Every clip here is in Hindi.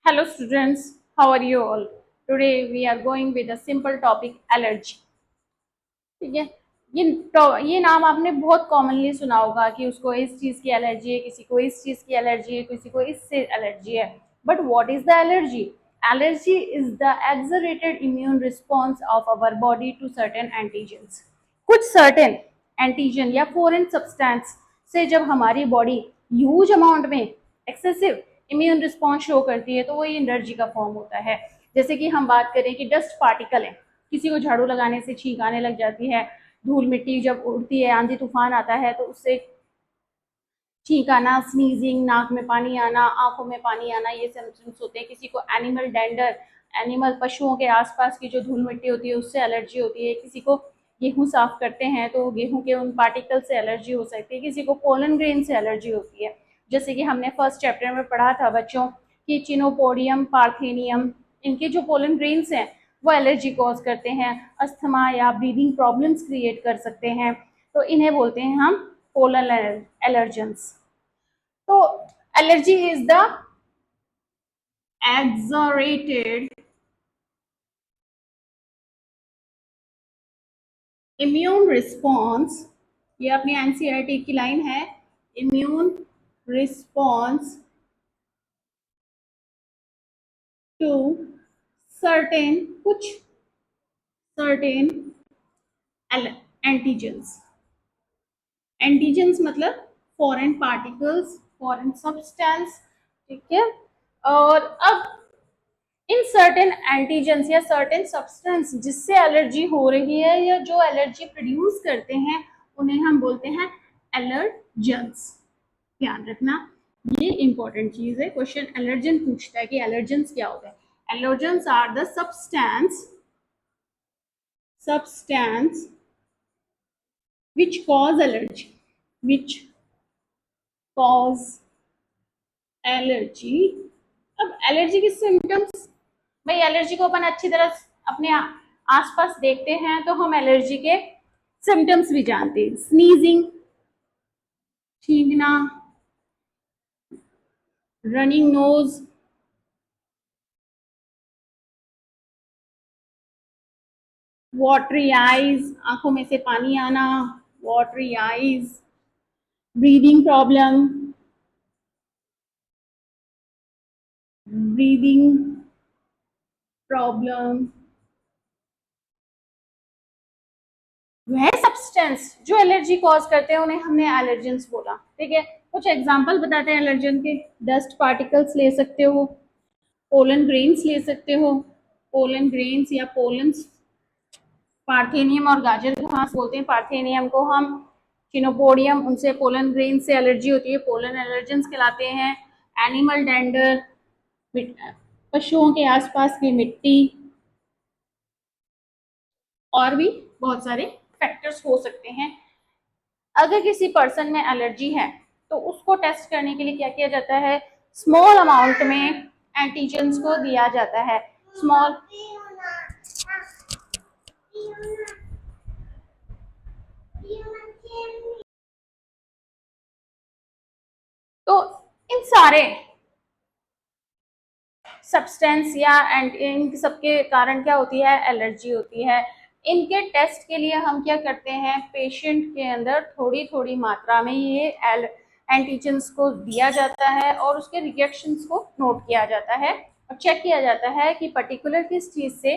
Hello students, how are you all? Today we are going with a simple topic allergy. ठीक है। ये नाम आपने बहुत कॉमनली सुना होगा कि उसको इस चीज की एलर्जी है, किसी को इस चीज की एलर्जी है, किसी को इससे एलर्जी है। But what is the allergy? Allergy is the exaggerated immune response of our body to certain antigens. कुछ सर्टेन एंटीजन या फॉरेन सब्सटेंस से जब हमारी बॉडी ह्यूज अमाउंट में एक्सेसिव इम्यून रिस्पॉन्स शो करती है तो वो एलर्जी का फॉर्म होता है। जैसे कि हम बात करें कि डस्ट पार्टिकल है, किसी को झाड़ू लगाने से छींक आने लग जाती है, धूल मिट्टी जब उड़ती है, आंधी तूफान आता है तो उससे छींक आना, स्नीजिंग, नाक में पानी आना, आंखों में पानी आना, ये सिम्टम्स होते हैं। किसी को एनिमल डेंडर, एनिमल पशुओं के आसपास की जो धूल मिट्टी होती है उससे एलर्जी होती है। किसी को गेहूं साफ करते हैं तो गेहूं के उन पार्टिकल से एलर्जी हो सकती है। किसी को पोलन ग्रेन से एलर्जी होती है। जैसे कि हमने फर्स्ट चैप्टर में पढ़ा था बच्चों कि चिनोपोडियम, पार्थेनियम, इनके जो पोलन ग्रेन्स हैं वो एलर्जी कॉज करते हैं, अस्थमा या ब्रीदिंग प्रॉब्लम्स क्रिएट कर सकते हैं। तो इन्हें बोलते हैं हम पोलन एलर्जेंस। तो allergy is the exaggerated immune response, ये अपनी एनसीईआरटी की लाइन है, इम्यून रिस्पॉन्स टू सर्टेन, कुछ सर्टेन एंटीजेंस। एंटीजेंस मतलब फॉरेन पार्टिकल्स, फॉरेन सब्सटेंस। ठीक है। और अब इन सर्टेन एंटीजेंस या सर्टेन सब्सटेंस जिससे एलर्जी हो रही है या जो एलर्जी प्रोड्यूस करते हैं उन्हें हम बोलते हैं एलर्जेंस। ध्यान रखना, ये इंपॉर्टेंट चीज है। क्वेश्चन एलर्जन पूछता है कि एलर्जेंस क्या होता है। Allergens are the substance which cause allergy, which cause allergy। अब एलर्जी के सिम्टम्स, भाई एलर्जी को अपन अच्छी तरह अपने आसपास देखते हैं तो हम एलर्जी के सिम्टम्स भी जानते हैं। स्नीजिंग, छींकना, रनिंग नोज, वाटरी आईज, आंखों में से पानी आना, watery eyes, breathing problem, breathing problem, वह सब्सटेंस जो एलर्जी कॉज करते हैं उन्हें हमने एलर्जेंस बोला। ठीक है। कुछ एग्जांपल बताते हैं एलर्जन के। डस्ट पार्टिकल्स ले सकते हो, पोलन ग्रेन्स ले सकते हो, पोलन ग्रेन्स या पोलन्स, पार्थेनियम और गाजर घास बोलते हैं पार्थेनियम को हम, चिनोपोडियम, उनसे पोलन ग्रेन से एलर्जी होती है, पोलन एलर्जेंस कहलाते हैं। एनिमल डेंडर, पशुओं के आसपास की मिट्टी, और भी बहुत सारे फैक्टर्स हो सकते हैं। अगर किसी पर्सन में एलर्जी है तो उसको टेस्ट करने के लिए क्या किया जाता है, स्मॉल अमाउंट में एंटीजेंस को दिया जाता है। स्मॉल, तो इन सारे सब्सटेंस या इन सबके कारण क्या होती है, एलर्जी होती है। इनके टेस्ट के लिए हम क्या करते हैं, पेशेंट के अंदर थोड़ी थोड़ी मात्रा में ये एंटीजेंस को दिया जाता है और उसके रिएक्शंस को नोट किया जाता है और चेक किया जाता है कि पर्टिकुलर किस चीज से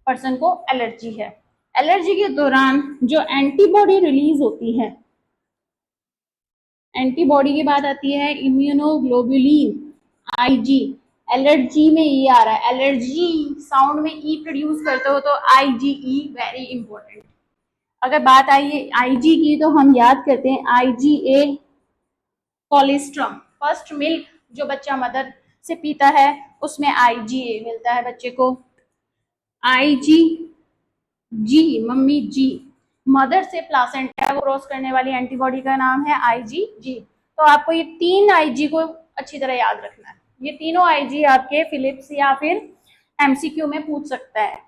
पर्सन को एलर्जी है। एलर्जी के दौरान जो एंटीबॉडी रिलीज होती है, एंटीबॉडी की बात आती है, इम्यूनोग्लोबुलिन, आईजी। एलर्जी में ई आ रहा है, एलर्जी साउंड में ई प्रोड्यूस करते हो तो आईजीई वेरी इंपॉर्टेंट। अगर बात आई है आईजी की तो हम याद करते हैं आईजीए, कोलेस्ट्रॉम। फर्स्ट मिल्क जो बच्चा मदर से पीता है उसमें आईजीए मिलता है बच्चे को। आईजी जी, मम्मी जी, मदर से प्लासेंटा को क्रॉस करने वाली एंटीबॉडी का नाम है आईजीजी। तो आपको ये तीन आईजी को अच्छी तरह याद रखना है। ये तीनों आईजी आपके फिलिप्स या फिर एमसीक्यू में पूछ सकता है।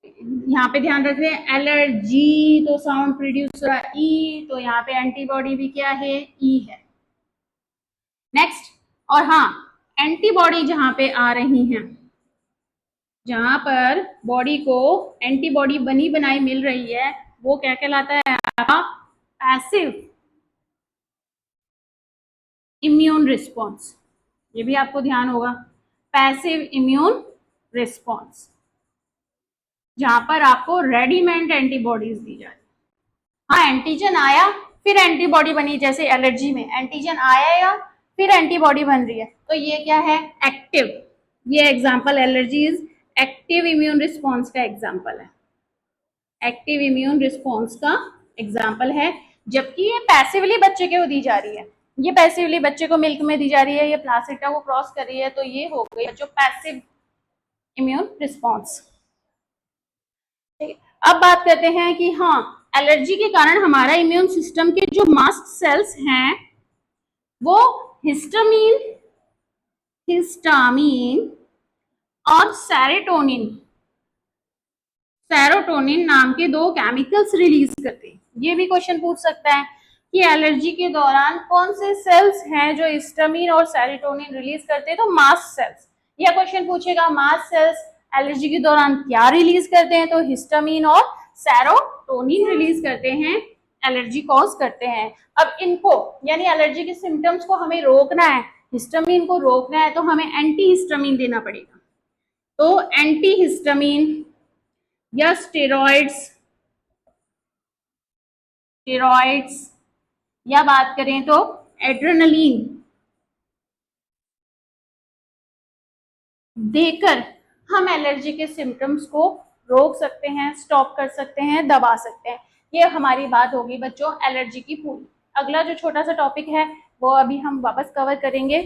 यहाँ पे ध्यान रख रहे हैं एलर्जी तो साउंड प्रोड्यूस हो रहा है ई, तो यहाँ पे एंटीबॉडी भी क्या है, ई है। नेक्स्ट, और हाँ, एंटीबॉडी जहां पे आ रही हैं, जहां पर बॉडी को एंटीबॉडी बनी बनाई मिल रही है, वो क्या कहलाता है? आपका पैसिव इम्यून रिस्पॉन्स। ये भी आपको ध्यान होगा, पैसिव इम्यून रिस्पॉन्स, जहां पर आपको रेडीमेड एंटीबॉडीज दी जाती। हाँ, एंटीजन आया फिर एंटीबॉडी बनी, जैसे एलर्जी में एंटीजन आया फिर एंटीबॉडी बन रही है, तो ये क्या है? एक्टिव। ये example allergies active immune response का एग्जांपल है, एक्टिव इम्यून रिस्पॉन्स का एग्जांपल है। जबकि ये पैसिवली बच्चे को दी जा रही है, ये पैसिवली बच्चे को मिल्क में दी जा रही है, ये प्लासेंटा को क्रॉस कर रही है, तो ये हो गई जो पैसिव इम्यून रिस्पॉन्स। अब बात करते हैं कि हाँ, एलर्जी के कारण हमारा इम्यून सिस्टम के जो मास्ट सेल्स हैं वो हिस्टामीन और सेरोटोनिन नाम के दो केमिकल्स रिलीज करते हैं। ये भी क्वेश्चन पूछ सकता है कि एलर्जी के दौरान कौन से सेल्स हैं जो हिस्टामीन और सेरोटोनिन रिलीज करते हैं? तो मास्ट सेल्स। यह क्वेश्चन पूछेगा मास्ट सेल्स एलर्जी के दौरान क्या रिलीज करते हैं? तो हिस्टामीन और सेरोटोनिन रिलीज करते हैं, एलर्जी कॉज करते हैं। अब इनको यानी एलर्जी के सिम्टम्स को हमें रोकना है, हिस्टामीन को रोकना है, तो हमें एंटी हिस्टामीन देना पड़ेगा। तो एंटी हिस्टामीन या स्टेरॉइड्स या बात करें तो एड्रेनलिन देकर हम एलर्जी के सिम्टम्स को रोक सकते हैं, स्टॉप कर सकते हैं, दबा सकते हैं। ये हमारी बात होगी बच्चों एलर्जी की पूरी। अगला जो छोटा सा टॉपिक है वो अभी हम वापस कवर करेंगे